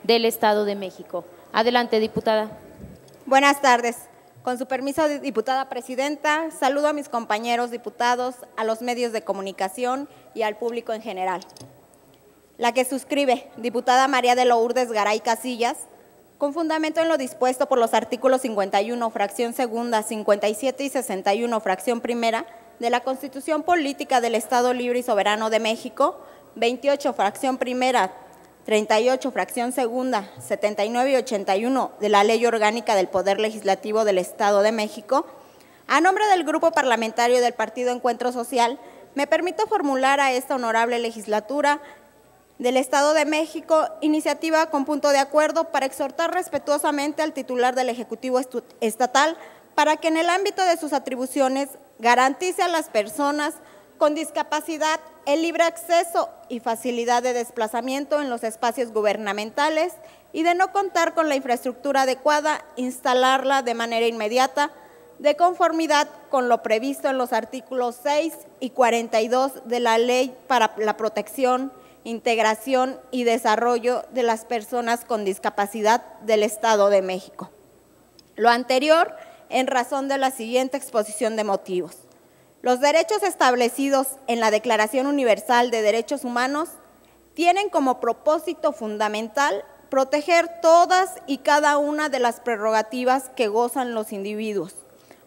del Estado de México. Adelante, diputada. Buenas tardes. Con su permiso, diputada presidenta, saludo a mis compañeros diputados, a los medios de comunicación y al público en general. La que suscribe, diputada María de Lourdes Garay Casillas, con fundamento en lo dispuesto por los artículos 51, fracción segunda, 57 y 61, fracción primera, de la Constitución Política del Estado Libre y Soberano de México, 28, fracción primera, 38, fracción segunda, 79 y 81 de la Ley Orgánica del Poder Legislativo del Estado de México, a nombre del Grupo Parlamentario del Partido Encuentro Social, me permito formular a esta honorable legislatura del Estado de México iniciativa con punto de acuerdo para exhortar respetuosamente al titular del Ejecutivo Estatal para que en el ámbito de sus atribuciones garantice a las personas con discapacidad el libre acceso y facilidad de desplazamiento en los espacios gubernamentales y de no contar con la infraestructura adecuada, instalarla de manera inmediata, de conformidad con lo previsto en los artículos 6 y 42 de la Ley para la Protección, Integración y Desarrollo de las Personas con Discapacidad del Estado de México. Lo anterior en razón de la siguiente exposición de motivos. Los derechos establecidos en la Declaración Universal de Derechos Humanos tienen como propósito fundamental proteger todas y cada una de las prerrogativas que gozan los individuos,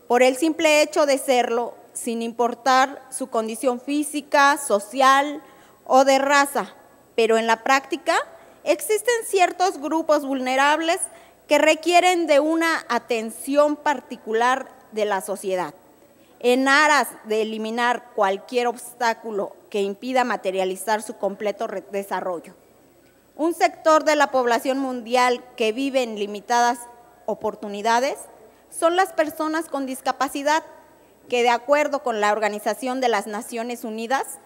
por el simple hecho de serlo, sin importar su condición física, social o de raza, pero en la práctica existen ciertos grupos vulnerables que requieren de una atención particular de la sociedad, en aras de eliminar cualquier obstáculo que impida materializar su completo desarrollo. Un sector de la población mundial que vive en limitadas oportunidades son las personas con discapacidad, que de acuerdo con la Organización de las Naciones Unidas,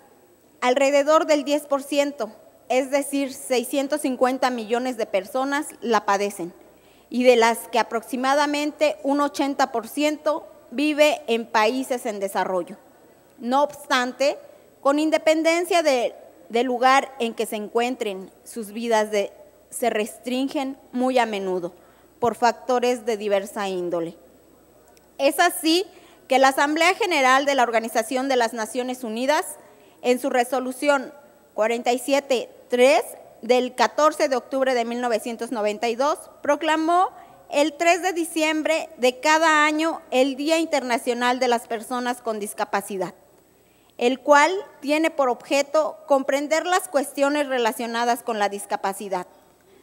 alrededor del 10%, es decir, 650 millones de personas la padecen, y de las que aproximadamente un 80% vive en países en desarrollo. No obstante, con independencia del lugar en que se encuentren, sus vidas se restringen muy a menudo por factores de diversa índole. Es así que la Asamblea General de la Organización de las Naciones Unidas, en su resolución 47.3 del 14 de octubre de 1992, proclamó el 3 de diciembre de cada año el Día Internacional de las Personas con Discapacidad, el cual tiene por objeto comprender las cuestiones relacionadas con la discapacidad,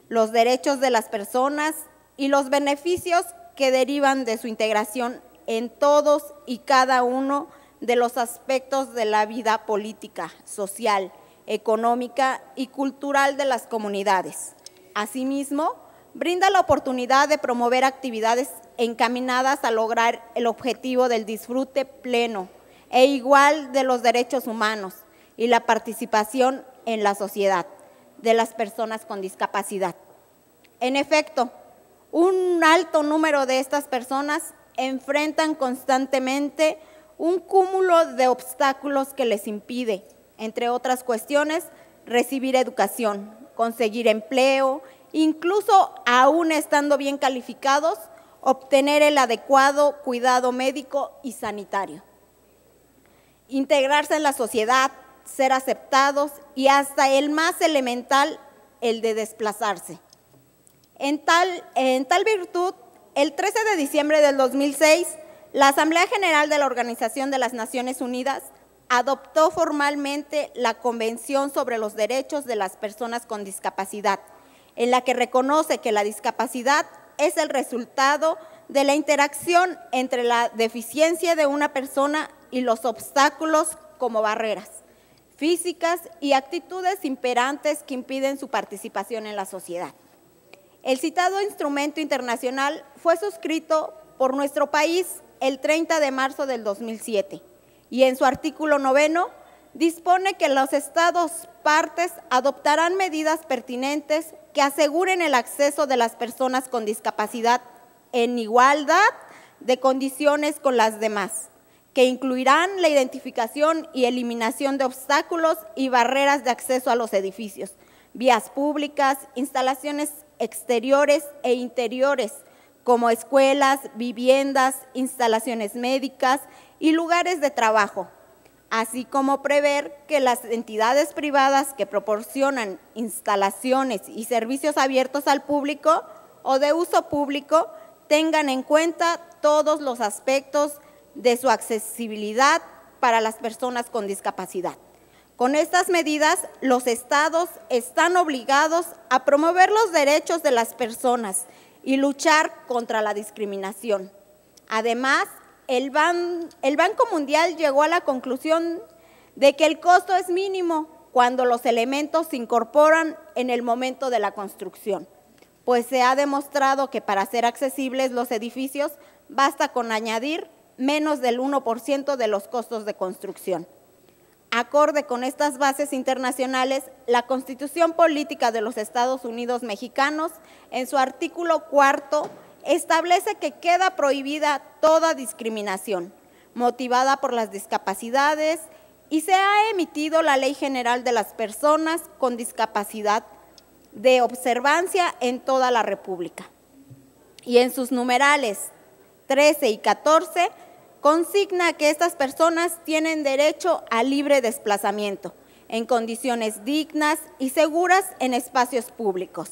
los derechos de las personas y los beneficios que derivan de su integración en todos y cada uno de los aspectos de la vida política, social, económica y cultural de las comunidades. Asimismo, brinda la oportunidad de promover actividades encaminadas a lograr el objetivo del disfrute pleno e igual de los derechos humanos y la participación en la sociedad de las personas con discapacidad. En efecto, un alto número de estas personas enfrentan constantemente un cúmulo de obstáculos que les impide, entre otras cuestiones, recibir educación, conseguir empleo, incluso aún estando bien calificados, obtener el adecuado cuidado médico y sanitario, integrarse en la sociedad, ser aceptados y hasta el más elemental, el de desplazarse. En tal virtud, el 13 de diciembre del 2006, la Asamblea General de la Organización de las Naciones Unidas adoptó formalmente la Convención sobre los Derechos de las Personas con Discapacidad, en la que reconoce que la discapacidad es el resultado de la interacción entre la deficiencia de una persona y los obstáculos como barreras físicas y actitudes imperantes que impiden su participación en la sociedad. El citado instrumento internacional fue suscrito por nuestro país el 30 de marzo del 2007 y en su artículo 9 dispone que los Estados partes adoptarán medidas pertinentes que aseguren el acceso de las personas con discapacidad en igualdad de condiciones con las demás, que incluirán la identificación y eliminación de obstáculos y barreras de acceso a los edificios, vías públicas, instalaciones exteriores e interiores, como escuelas, viviendas, instalaciones médicas y lugares de trabajo, así como prever que las entidades privadas que proporcionan instalaciones y servicios abiertos al público o de uso público tengan en cuenta todos los aspectos de su accesibilidad para las personas con discapacidad. Con estas medidas, los estados están obligados a promover los derechos de las personas y luchar contra la discriminación. Además, el Banco Mundial llegó a la conclusión de que el costo es mínimo cuando los elementos se incorporan en el momento de la construcción, pues se ha demostrado que para ser accesibles los edificios basta con añadir menos del 1% de los costos de construcción. Acorde con estas bases internacionales, la Constitución Política de los Estados Unidos Mexicanos, en su artículo 4, establece que queda prohibida toda discriminación motivada por las discapacidades y se ha emitido la Ley General de las Personas con Discapacidad de observancia en toda la República. Y en sus numerales 13 y 14, consigna que estas personas tienen derecho a libre desplazamiento en condiciones dignas y seguras en espacios públicos,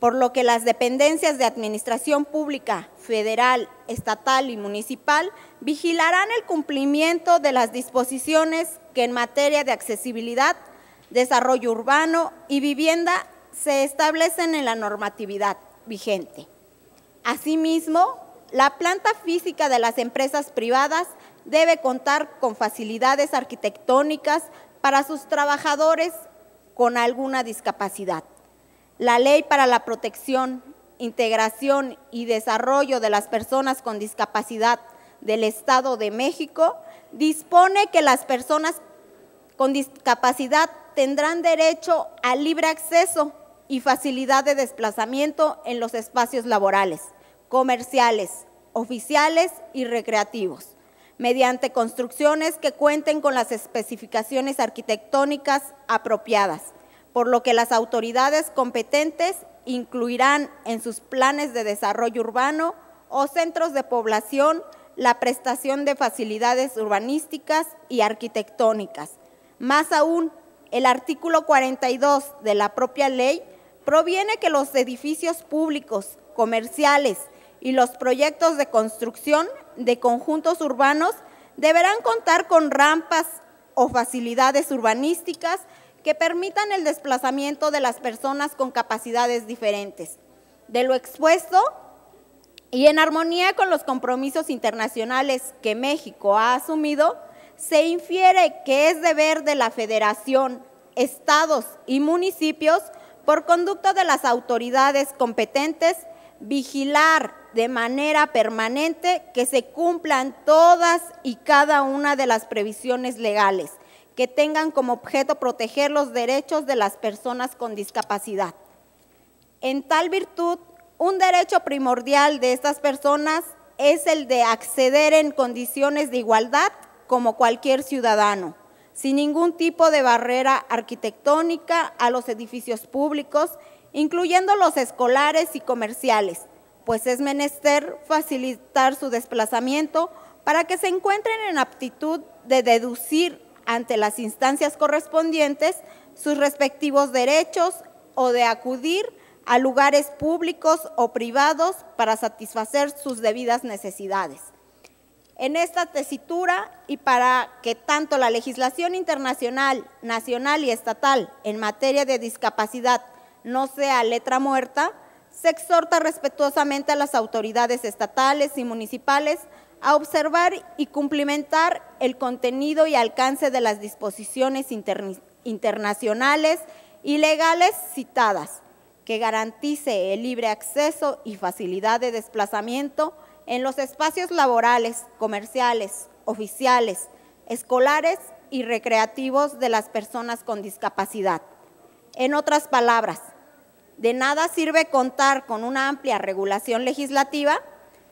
por lo que las dependencias de administración pública, federal, estatal y municipal vigilarán el cumplimiento de las disposiciones que en materia de accesibilidad, desarrollo urbano y vivienda se establecen en la normatividad vigente. Asimismo, la planta física de las empresas privadas debe contar con facilidades arquitectónicas para sus trabajadores con alguna discapacidad. La Ley para la Protección, Integración y Desarrollo de las Personas con Discapacidad del Estado de México dispone que las personas con discapacidad tendrán derecho al libre acceso y facilidad de desplazamiento en los espacios laborales, comerciales, oficiales y recreativos, mediante construcciones que cuenten con las especificaciones arquitectónicas apropiadas, por lo que las autoridades competentes incluirán en sus planes de desarrollo urbano o centros de población la prestación de facilidades urbanísticas y arquitectónicas. Más aún, el artículo 42 de la propia ley proviene que los edificios públicos, comerciales y los proyectos de construcción de conjuntos urbanos deberán contar con rampas o facilidades urbanísticas que permitan el desplazamiento de las personas con capacidades diferentes. De lo expuesto, y en armonía con los compromisos internacionales que México ha asumido, se infiere que es deber de la Federación, estados y municipios, por conducto de las autoridades competentes, vigilar de manera permanente que se cumplan todas y cada una de las previsiones legales que tengan como objeto proteger los derechos de las personas con discapacidad. En tal virtud, un derecho primordial de estas personas es el de acceder en condiciones de igualdad como cualquier ciudadano, sin ningún tipo de barrera arquitectónica a los edificios públicos, incluyendo los escolares y comerciales, pues es menester facilitar su desplazamiento para que se encuentren en aptitud de deducir ante las instancias correspondientes sus respectivos derechos o de acudir a lugares públicos o privados para satisfacer sus debidas necesidades. En esta tesitura, y para que tanto la legislación internacional, nacional y estatal en materia de discapacidad no sea letra muerta, se exhorta respetuosamente a las autoridades estatales y municipales a observar y cumplimentar el contenido y alcance de las disposiciones internacionales y legales citadas, que garantice el libre acceso y facilidad de desplazamiento en los espacios laborales, comerciales, oficiales, escolares y recreativos de las personas con discapacidad. En otras palabras, de nada sirve contar con una amplia regulación legislativa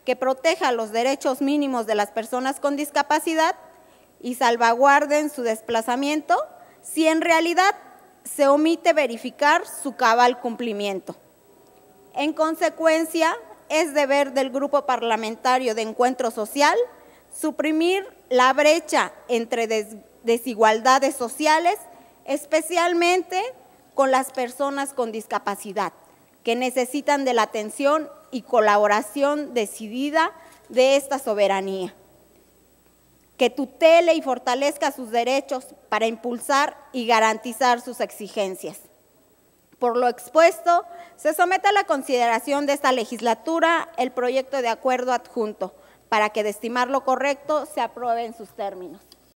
que proteja los derechos mínimos de las personas con discapacidad y salvaguarden su desplazamiento si en realidad se omite verificar su cabal cumplimiento. En consecuencia, es deber del Grupo Parlamentario de Encuentro Social suprimir la brecha entre desigualdades sociales, especialmente con las personas con discapacidad, que necesitan de la atención y colaboración decidida de esta soberanía, que tutele y fortalezca sus derechos para impulsar y garantizar sus exigencias. Por lo expuesto, se somete a la consideración de esta legislatura el proyecto de acuerdo adjunto, para que, de estimar lo correcto, se apruebe en sus términos.